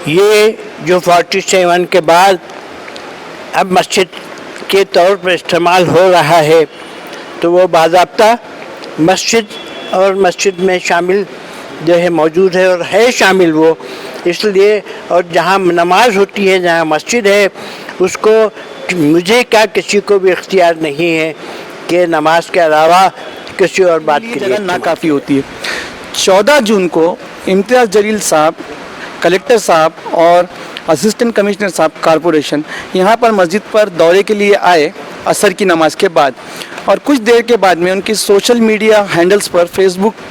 یہ جو 47 کے بعد اب مسجد کے طور پر استعمال ہو رہا ہے تو وہ باضابطہ مسجد اور مسجد میں شامل جو ہے موجود ہے اور ہے شامل وہ اس لیے، اور جہاں نماز ہوتی ہے جہاں مسجد ہے اس کو مجھے کیا کسی کو بھی اختیار نہیں ہے کہ نماز کے علاوہ کسی اور بات کے لیے جگہ ناکافی ہوتی ہے۔ 14 جون کو امتیاز جلیل صاحب، کلکٹر صاحب اور اسسٹنٹ کمشنر صاحب کارپوریشن یہاں پر مسجد پر دورے کے لیے آئے عصر کی نماز کے بعد، اور کچھ دیر کے بعد میں ان کی سوشل میڈیا ہینڈلز پر فیس بک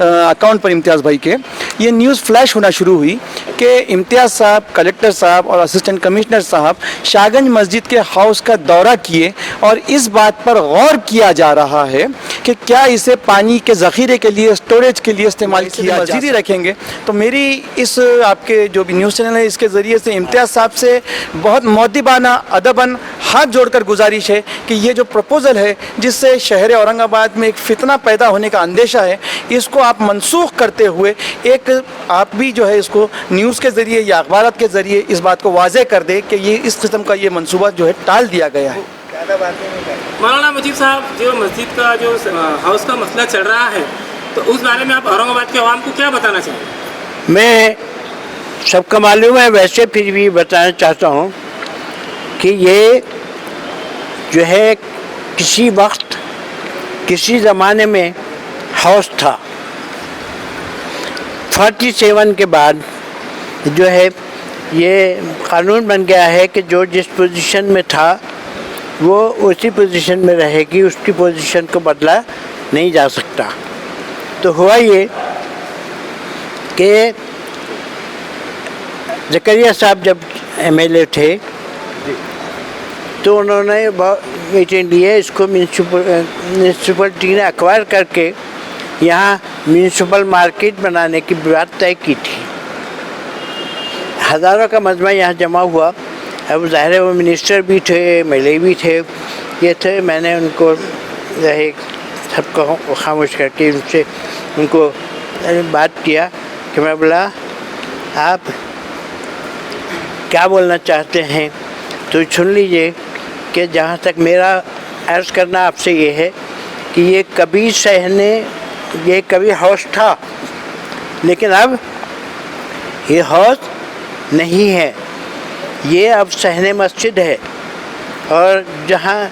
اکاؤنٹ پر امتیاز بھائی کے یہ نیوز فلیش ہونا شروع ہوئی کہ امتیاز صاحب، کلکٹر صاحب اور اسسٹنٹ کمشنر صاحب شاہگنج مسجد کے ہاؤس کا دورہ کیے اور اس بات پر غور کیا جا رہا ہے کہ کیا اسے پانی کے ذخیرے کے لیے، اسٹوریج کے لیے استعمال کیا مسجد ہی رکھیں گے۔ تو میری اس آپ کے جو بھی نیوز چینل ہے اس کے ذریعے سے امتیاز صاحب سے بہت مؤدبانہ ادباً ہاتھ جوڑ کر گزارش ہے کہ یہ جو پروپوزل ہے جس سے شہر اورنگ آباد میں ایک فتنہ پیدا ہونے کا اندیشہ ہے، اس کو آپ منسوخ کرتے ہوئے ایک آپ بھی جو ہے اس کو نیوز کے ذریعے یا اخبارات کے ذریعے اس بات کو واضح کر دے کہ یہ اس قسم کا یہ منصوبہ جو ہے ٹال دیا گیا ہے۔ مولانا مجیب صاحب، جو مسجد کا جو ہاؤس کا مسئلہ چل رہا ہے تو اس بارے میں آپ اورنگ آباد کے عوام کو کیا بتانا چاہیں گے؟ میں سب کا معلوم ہے، ویسے پھر بھی بتانا چاہتا ہوں کہ یہ جو ہے کسی وقت کسی زمانے میں ہاؤس تھا۔ 47 کے بعد جو ہے یہ قانون بن گیا ہے کہ جو جس پوزیشن میں تھا وہ اسی پوزیشن میں رہے گی، اس کی پوزیشن کو بدلا نہیں جا سکتا۔ تو ہوا یہ کہ زکریا صاحب جب MLA تھے تو انہوں نے میٹنگ لی ہے، اس کو میونسپلٹی نے ایکوائر کر کے یہاں میونسپل مارکیٹ بنانے کی بات طے کی تھی۔ ہزاروں کا مجمع یہاں جمع ہوا۔ اب ظاہر ہے وہ منسٹر بھی تھے، MLA بھی تھے، یہ تھے۔ میں نے ان کو سب کو خاموش کر کے ان کو بات کیا کہ میں بولا آپ کیا بولنا چاہتے ہیں تو سن لیجئے کہ جہاں تک میرا عرض کرنا آپ سے یہ ہے کہ یہ کبھی ہاؤس تھا، لیکن اب یہ ہاؤس نہیں ہے، یہ اب صحن مسجد ہے، اور جہاں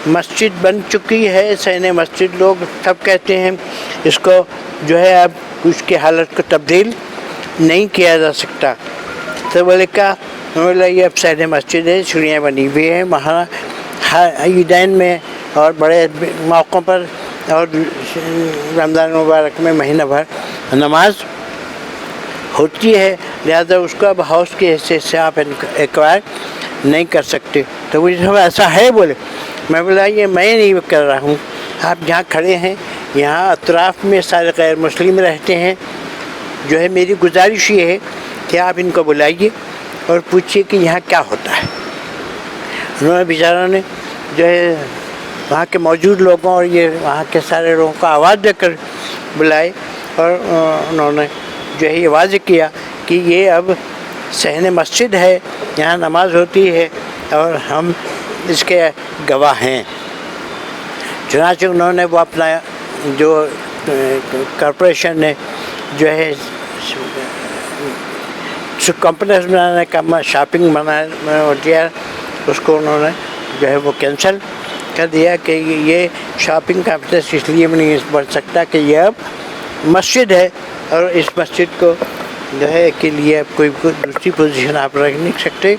مسجد بن چکی ہے صحن مسجد لوگ سب کہتے ہیں اس کو جو ہے اب اس کی حالت کو تبدیل نہیں کیا جا سکتا۔ تو بولے کہا یہ اب صحن مسجد ہے، سیڑھیاں بنی ہوئی ہیں، وہاں عیدین میں اور بڑے موقعوں پر اور رمضان مبارک میں مہینہ بھر نماز ہوتی ہے، لہذا اس کو اب ہاؤس کی حیثیت سے آپ ایکوائر نہیں کر سکتے۔ تو وہ سب ایسا ہے بولے۔ میں بولا یہ میں نہیں کر رہا ہوں، آپ جہاں کھڑے ہیں یہاں اطراف میں سارے غیر مسلم رہتے ہیں، جو ہے میری گزارش یہ ہے کہ آپ ان کو بلائیے اور پوچھیے کہ یہاں کیا ہوتا ہے۔ انہوں نے بیچاروں نے جو ہے وہاں کے موجود لوگوں اور یہ وہاں کے سارے لوگوں کو آواز دے کر بلائے، اور انہوں نے جو ہے یہ واضح کیا کہ یہ اب صحن مسجد ہے، یہاں نماز ہوتی ہے اور ہم اس کے گواہ ہیں۔ چنانچہ انہوں نے وہ اپنا جو کارپوریشن نے جو ہے کمپلیکس بنانے کا شاپنگ بنانا ہوتی ہے، اس کو انہوں نے جو ہے وہ کینسل کر دیا کہ یہ شاپنگ کمپلیکس اس لیے بھی نہیں بن سکتا کہ یہ اب مسجد ہے، اور اس مسجد کو جو ہے کے لیے اب کوئی دوسری پوزیشن آپ رکھ نہیں سکتے۔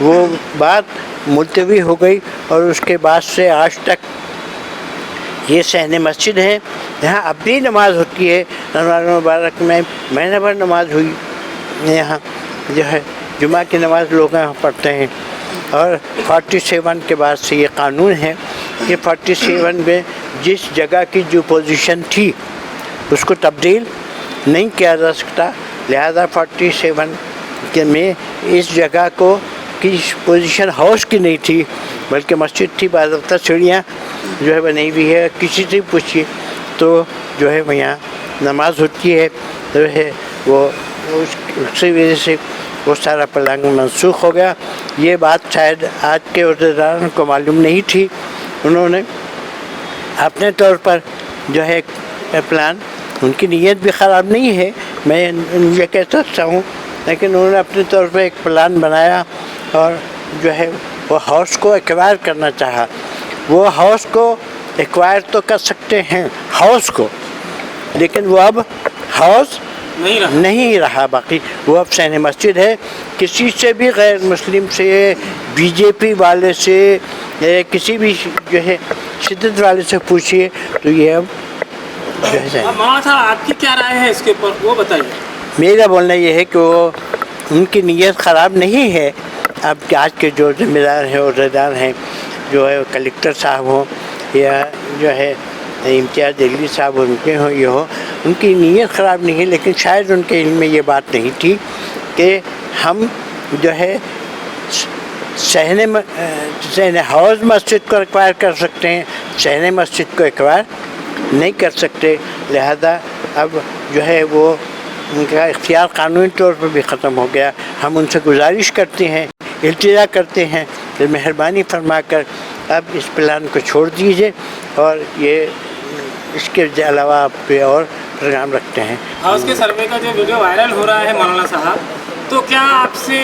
وہ بات ملتوی ہو گئی، اور اس کے بعد سے آج تک یہ صحن مسجد ہے، یہاں اب بھی نماز ہوتی ہے۔ رمضان مبارک میں مہینہ بھر نماز ہوئی، یہاں جو ہے جمعہ کی نماز لوگ یہاں پڑھتے ہیں۔ اور 47 کے بعد سے یہ قانون ہے کہ 47 میں جس جگہ کی جو پوزیشن تھی اس کو تبدیل نہیں کیا جا سکتا، لہذا 47 کے میں اس جگہ کو کی پوزیشن ہاؤس کی نہیں تھی بلکہ مسجد تھی، باضابطہ سیڑھیاں جو ہے بنی ہوئی ہے، کسی سے پوچھیے تو جو ہے یہاں نماز ہوتی ہے، جو ہے وہ اس کی وجہ سے وہ سارا پلان منسوخ ہو گیا. یہ بات شاید آج کے عہدیداروں کو معلوم نہیں تھی. انہوں نے اپنے طور پر جو ہے پلان، ان کی نیت بھی خراب نہیں ہے، میں یہ کہہ سکتا ہوں، لیکن انہوں نے اپنے طور پر ایک پلان بنایا اور جو ہے وہ ہاؤس کو ایکوائر کرنا چاہا. وہ ہاؤس کو ایکوائر تو کر سکتے ہیں ہاؤس کو، لیکن وہ اب ہاؤس نہیں رہا. باقی وہ اب صحن مسجد ہے. کسی سے بھی غیر مسلم سے، بی جے پی والے سے، کسی بھی جو ہے شدت والے سے پوچھیے تو یہ اب جو ہے مولانا صاحب آپ کی کیا رائے ہے اس کے اوپر، وہ بتائیے. میرا بولنا یہ ہے کہ وہ ان کی نیت خراب نہیں ہے. اب آج کے جو ذمہ دار ہیں، عہدیدار ہیں، جو ہے کلکٹر صاحب ہوں یا جو ہے امتیاز جلیل صاحب ان کے ہوں یہ ہو، ان کی نیت خراب نہیں ہے، لیکن شاید ان کے علم میں یہ بات نہیں تھی کہ ہم جو ہے صحن حوض مسجد کو ایکوائر کر سکتے ہیں، صحن مسجد کو ایکوائر نہیں کر سکتے. لہذا اب جو ہے وہ ان کا اختیار قانونی طور پر بھی ختم ہو گیا. ہم ان سے گزارش کرتے ہیں، التجا کرتے ہیں کہ مہربانی فرما کر اب اس پلان کو چھوڑ دیجیے اور یہ اس کے علاوہ آپ پہ اور پروگرام رکھتے ہیں. ہاؤس کے سروے کا جو ویڈیو وائرل ہو رہا ہے مولانا صاحب، تو کیا آپ سے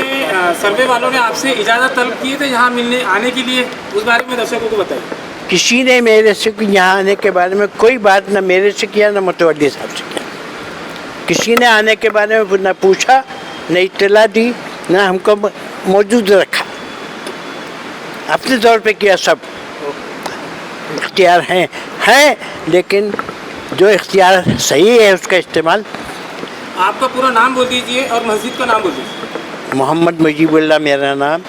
سروے والوں نے آپ سے اجازت طلب کی تھی یہاں ملنے آنے کے لیے؟ اس بارے میں درشکوں کو بتائیے. کسی نے میرے سے یہاں آنے کے بارے میں کوئی بات نہ میرے سے کیا نہ متولی صاحب سے کیا. کسی نے آنے کے بارے میں نہ پوچھا، نہ اطلاع دی، نہ ہم کو موجود رکھا. اپنے طور پہ کیا. سب اختیار ہیں لیکن جو اختیار صحیح ہے اس کا استعمال. آپ کا پورا نام بول دیجئے اور مسجد کا نام بول دیجئے. محمد مجیب اللہ میرا نام.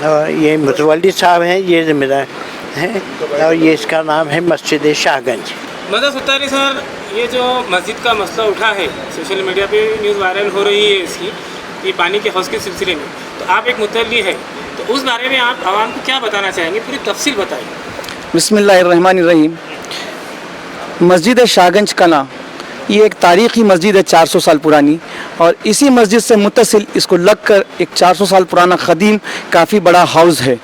اور یہ متولی صاحب ہیں، یہ ذمہ دار ہیں، اور یہ اس کا نام ہے مسجد شاہ گنج. مدد ستاری سر، یہ جو مسجد کا مسئلہ اٹھا ہے، سوشل میڈیا پہ نیوز وائرل ہو رہی ہے اس کی، یہ پانی کے حوض کے سلسلے میں، تو آپ ایک متولی ہے، تو اس بارے میں آپ عوام کو کیا بتانا چاہیں گے؟ پوری تفصیل بتائیے. بسم اللہ الرحمن الرحیم. مسجد شاہ گنج کلاں یہ ایک تاریخی مسجد ہے 400 سال پرانی، اور اسی مسجد سے متصل اس کو لگ کر ایک 400 سال پرانا قدیم کافی بڑا ہاؤس ہے.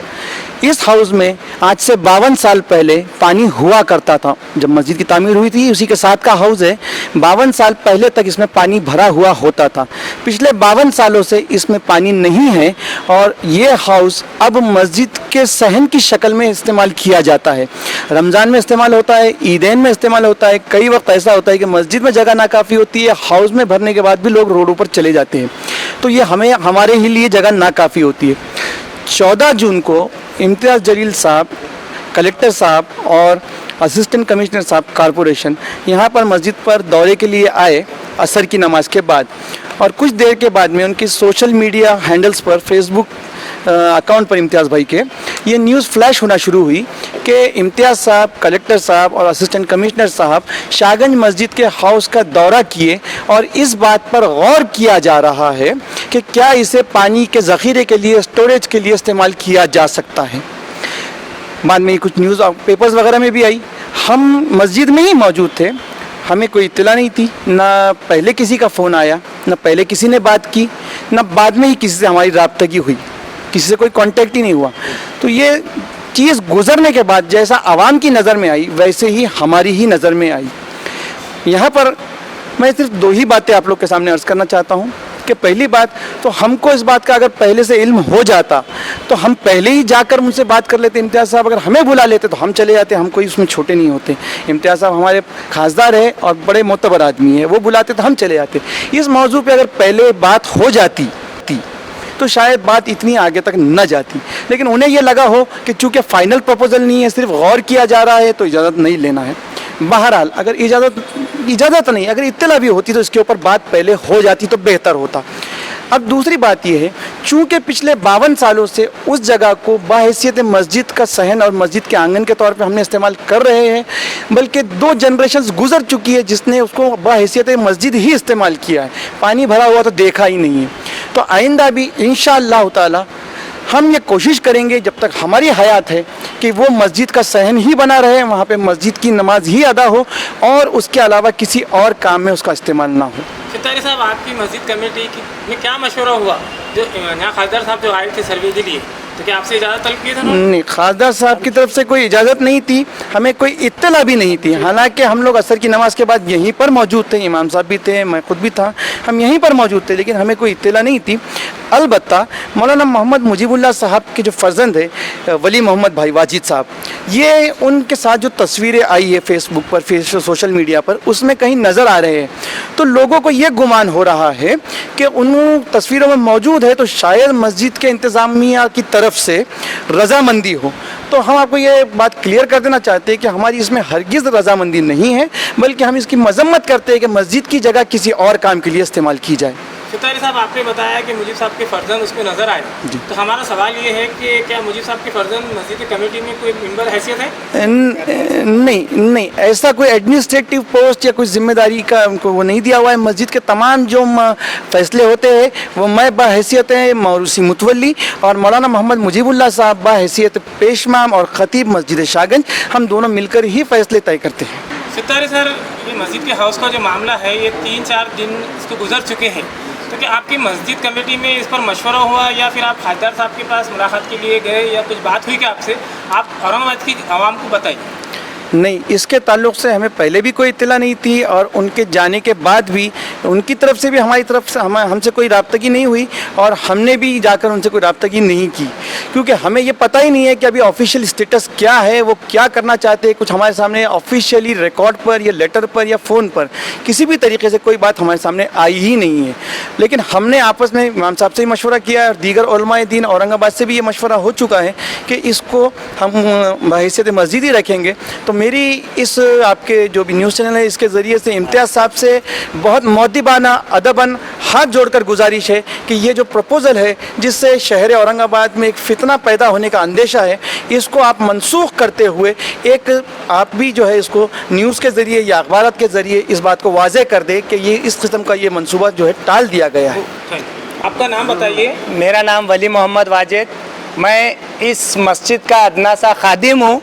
اس ہاؤس میں آج سے 52 سال پہلے پانی ہوا کرتا تھا. جب مسجد کی تعمیر ہوئی تھی اسی کے ساتھ کا ہاؤس ہے. 52 سال پہلے تک اس میں پانی بھرا ہوا ہوتا تھا. پچھلے 52 سالوں سے اس میں پانی نہیں ہے، اور یہ ہاؤس اب مسجد کے صحن کی شکل میں استعمال کیا جاتا ہے. رمضان میں استعمال ہوتا ہے، عیدین میں استعمال ہوتا ہے. کئی وقت ایسا ہوتا ہے کہ مسجد میں جگہ ناکافی ہوتی ہے، ہاؤس میں بھرنے کے بعد بھی لوگ روڈوں پر چلے جاتے ہیں، تو یہ ہمارے ہی لیے جگہ ناکافی ہوتی ہے. 14 جون کو امتیاز جلیل صاحب، کلکٹر صاحب اور اسسٹنٹ کمشنر صاحب کارپوریشن یہاں پر مسجد پر دورے کے لیے آئے عصر کی نماز کے بعد، اور کچھ دیر کے بعد میں ان کی سوشل میڈیا ہینڈلز پر، فیس بک اکاؤنٹ پر امتیاز بھائی کے یہ نیوز فلیش ہونا شروع ہوئی کہ امتیاز صاحب، کلکٹر صاحب اور اسسٹنٹ کمشنر صاحب شاہ گنج مسجد کے ہاؤس کا دورہ کیے، اور اس بات پر غور کیا جا رہا ہے کہ کیا اسے پانی کے ذخیرے کے لیے، اسٹوریج کے لیے استعمال کیا جا سکتا ہے. بعد میں کچھ نیوز پیپرز وغیرہ میں بھی آئی. ہم مسجد میں ہی موجود تھے، ہمیں کوئی اطلاع نہیں تھی، نہ پہلے کسی کا فون آیا، نہ پہلے کسی نے بات کی، نہ بعد میں ہی کسی سے ہماری رابطگی ہوئی، کسی سے کوئی کانٹیکٹ ہی نہیں ہوا. تو یہ چیز گزرنے کے بعد جیسا عوام کی نظر میں آئی ویسے ہی ہماری ہی نظر میں آئی. یہاں پر میں صرف 2 ہی باتیں آپ لوگ کے سامنے عرض کرنا چاہتا ہوں کہ پہلی بات تو ہم کو اس بات کا اگر پہلے سے علم ہو جاتا تو ہم پہلے ہی جا کر ان سے بات کر لیتے. امتیاز صاحب اگر ہمیں بلا لیتے تو ہم چلے جاتے، ہم کوئی اس میں چھوٹے نہیں ہوتے. امتیاز صاحب ہمارے خاصدار ہے اور بڑے معتبر آدمی ہیں، وہ بلاتے تو ہم چلے جاتے. اس موضوع پہ اگر پہلے بات ہو جاتی تو شاید بات اتنی آگے تک نہ جاتی، لیکن انہیں یہ لگا ہو کہ چونکہ فائنل پروپوزل نہیں ہے، صرف غور کیا جا رہا ہے، تو اجازت نہیں لینا ہے. بہرحال اگر اجازت نہیں، اگر اطلاع بھی ہوتی تو اس کے اوپر بات پہلے ہو جاتی تو بہتر ہوتا. اب دوسری بات یہ ہے، چونکہ پچھلے 52 سالوں سے اس جگہ کو بحیثیت مسجد کا صحن اور مسجد کے آنگن کے طور پہ ہم نے استعمال کر رہے ہیں، بلکہ 2 جنریشنز گزر چکی ہے جس نے اس کو بحیثیت مسجد ہی استعمال کیا ہے. پانی بھرا ہوا تو دیکھا ہی نہیں ہے. تو آئندہ بھی انشاءاللہ تعالی ہم یہ کوشش کریں گے جب تک ہماری حیات ہے کہ وہ مسجد کا صحن ہی بنا رہے, وہاں پہ مسجد کی نماز ہی ادا ہو اور اس کے علاوہ کسی اور کام میں اس کا استعمال نہ ہو. ستارے صاحب, آپ کی مسجد کمیٹی میں کیا مشورہ ہوا جو یہاں خاصدار صاحب جو آئے تھے سروے کے لیے, تو کیا آپ سے اجازت طلب کی تھی؟ نہیں, خاصدار صاحب کی طرف سے کوئی اجازت نہیں تھی, ہمیں کوئی اطلاع بھی نہیں تھی. حالانکہ ہم لوگ عصر کی نماز کے بعد یہیں پر موجود تھے, امام صاحب بھی تھے, میں خود بھی تھا, ہم یہیں پر موجود تھے, لیکن ہمیں کوئی اطلاع نہیں تھی. البتہ مولانا محمد مجیب اللہ صاحب کے جو فرزند ہے ولی محمد بھائی واجد صاحب, یہ ان کے ساتھ جو تصویریں آئی ہے فیس بک پر, سوشل میڈیا پر, اس میں کہیں نظر آ رہے ہیں. تو لوگوں کو یہ گمان ہو رہا ہے کہ ان تصویروں میں موجود ہے تو شاید مسجد کے انتظامیہ کی طرف سے رضامندی ہو. تو ہم آپ کو یہ بات کلیئر کر دینا چاہتے ہیں کہ ہماری اس میں ہرگز رضامندی نہیں ہے, بلکہ ہم اس کی مذمت کرتے ہیں کہ مسجد کی جگہ کسی اور کام کے لیے استعمال کی جائے. ستارے صاحب, آپ نے بتایا کہ مجیب صاحب کے فرزند اس میں نظر آئے, تو ہمارا سوال یہ ہے کہ کیا مجیب صاحب کے فرزند مسجد کمیٹی میں کوئی ممبر حیثیت ہے؟ نہیں, ایسا کوئی ایڈمنسٹریٹو پوسٹ یا کوئی ذمہ داری کا ان کو وہ نہیں دیا ہوا ہے. مسجد کے تمام جو فیصلے ہوتے ہیں وہ میں بحیثیت موروثی متولی اور مولانا محمد مجیب اللہ صاحب بحیثیت پیش امام اور خطیب مسجد شاہگنج, ہم دونوں مل کر ہی فیصلے طے کرتے ہیں. ستارے سر, یہ مسجد کے ہاؤس کا جو معاملہ ہے یہ 3-4 دن اس کو گزر چکے ہیں, تو کیا آپ کی مسجد کمیٹی میں اس پر مشورہ ہوا یا پھر آپ خاصدار صاحب کے پاس ملاقات کے لیے گئے یا کچھ بات ہوئی کہ آپ سے؟ آپ اورنگ آباد کی عوام کو بتائیے. نہیں, اس کے تعلق سے ہمیں پہلے بھی کوئی اطلاع نہیں تھی اور ان کے جانے کے بعد بھی ان کی طرف سے بھی ہماری طرف سے ہم سے کوئی رابطگی نہیں ہوئی اور ہم نے بھی جا کر ان سے کوئی رابطگی نہیں کی, کیونکہ ہمیں یہ پتہ ہی نہیں ہے کہ ابھی آفیشیل اسٹیٹس کیا ہے, وہ کیا کرنا چاہتے ہیں. کچھ ہمارے سامنے آفیشیلی ریکارڈ پر یا لیٹر پر یا فون پر کسی بھی طریقے سے کوئی بات ہمارے سامنے آئی ہی نہیں ہے. لیکن ہم نے آپس میں امام صاحب سے ہی مشورہ کیا اور دیگر علماء دین اورنگ آباد سے بھی یہ مشورہ ہو چکا ہے کہ اس کو ہم بحیثیت مسجد ہی رکھیں گے. تو میری اس آپ کے جو بھی نیوز چینل ہے اس کے ذریعے سے امتیاز صاحب سے بہت مؤدبانہ ادباً ہاتھ جوڑ کر گزارش ہے کہ یہ جو پروپوزل ہے جس سے شہر اورنگ آباد میں ایک فتنہ پیدا ہونے کا اندیشہ ہے, اس کو آپ منسوخ کرتے ہوئے ایک آپ بھی جو ہے اس کو نیوز کے ذریعے یا اخبارات کے ذریعے اس بات کو واضح کر دے کہ یہ اس قسم کا یہ منصوبہ جو ہے ٹال دیا گیا ہے. آپ کا نام بتائیے. میرا نام ولی محمد واجد, میں اس مسجد کا ادنا سا خادم ہوں.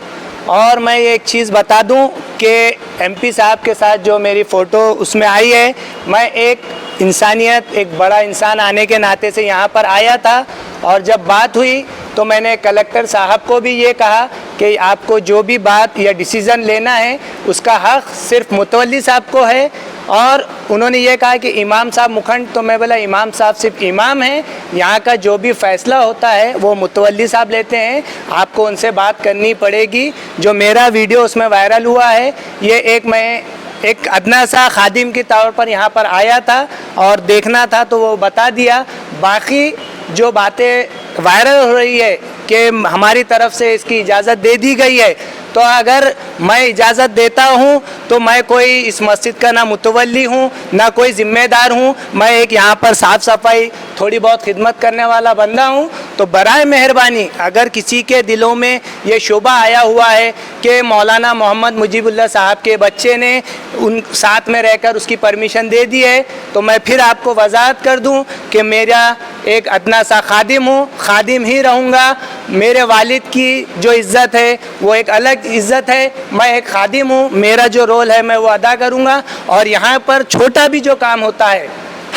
اور میں ایک چیز بتا دوں کہ ایم پی صاحب کے ساتھ جو میری فوٹو اس میں آئی ہے, میں ایک انسانیت, ایک بڑا انسان آنے کے ناطے سے یہاں پر آیا تھا. اور جب بات ہوئی تو میں نے کلکٹر صاحب کو بھی یہ کہا کہ آپ کو جو بھی بات یا ڈیسیزن لینا ہے اس کا حق صرف متولی صاحب کو ہے. اور انہوں نے یہ کہا کہ امام صاحب مکھنڈ, تو میں بولا امام صاحب صرف امام ہیں, یہاں کا جو بھی فیصلہ ہوتا ہے وہ متولی صاحب لیتے ہیں, آپ کو ان سے بات کرنی پڑے گی. جو میرا ویڈیو اس میں وائرل ہوا ہے یہ میں ایک ادنا سا خادم کے طور پر یہاں پر آیا تھا اور دیکھنا تھا تو وہ بتا دیا. باقی جو باتیں وائرل ہو رہی ہے کہ ہماری طرف سے اس کی اجازت دے دی گئی ہے, تو اگر میں اجازت دیتا ہوں تو میں کوئی اس مسجد کا نہ متولی ہوں نہ کوئی ذمہ دار ہوں, میں ایک یہاں پر صاف صفائی تھوڑی بہت خدمت کرنے والا بندہ ہوں. تو برائے مہربانی اگر کسی کے دلوں میں یہ شبہ آیا ہوا ہے کہ مولانا محمد مجیب اللہ صاحب کے بچے نے ان ساتھ میں رہ کر اس کی پرمیشن دے دی ہے, تو میں پھر آپ کو وضاحت کر دوں کہ میرا ایک ادنا سا خادم ہوں, خادم ہی رہوں گا. میرے والد کی جو عزت ہے وہ ایک الگ عزت ہے, میں ایک خادم ہوں, میرا جو رول ہے میں وہ ادا کروں گا. اور یہاں پر چھوٹا بھی جو کام ہوتا ہے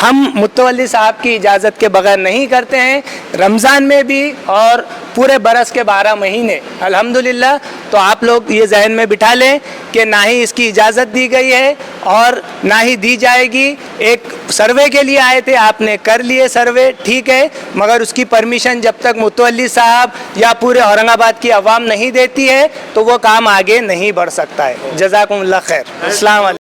ہم متولی صاحب کی اجازت کے بغیر نہیں کرتے ہیں, رمضان میں بھی اور پورے برس کے 12 مہینے الحمدللہ. تو آپ لوگ یہ ذہن میں بٹھا لیں کہ نہ ہی اس کی اجازت دی گئی ہے اور نہ ہی دی جائے گی. ایک سروے کے لیے آئے تھے, آپ نے کر لیے سروے, ٹھیک ہے, مگر اس کی پرمیشن جب تک متولی صاحب یا پورے اورنگ آباد کی عوام نہیں دیتی ہے تو وہ کام آگے نہیں بڑھ سکتا ہے. جزاکم اللہ خیر. السلام علیکم.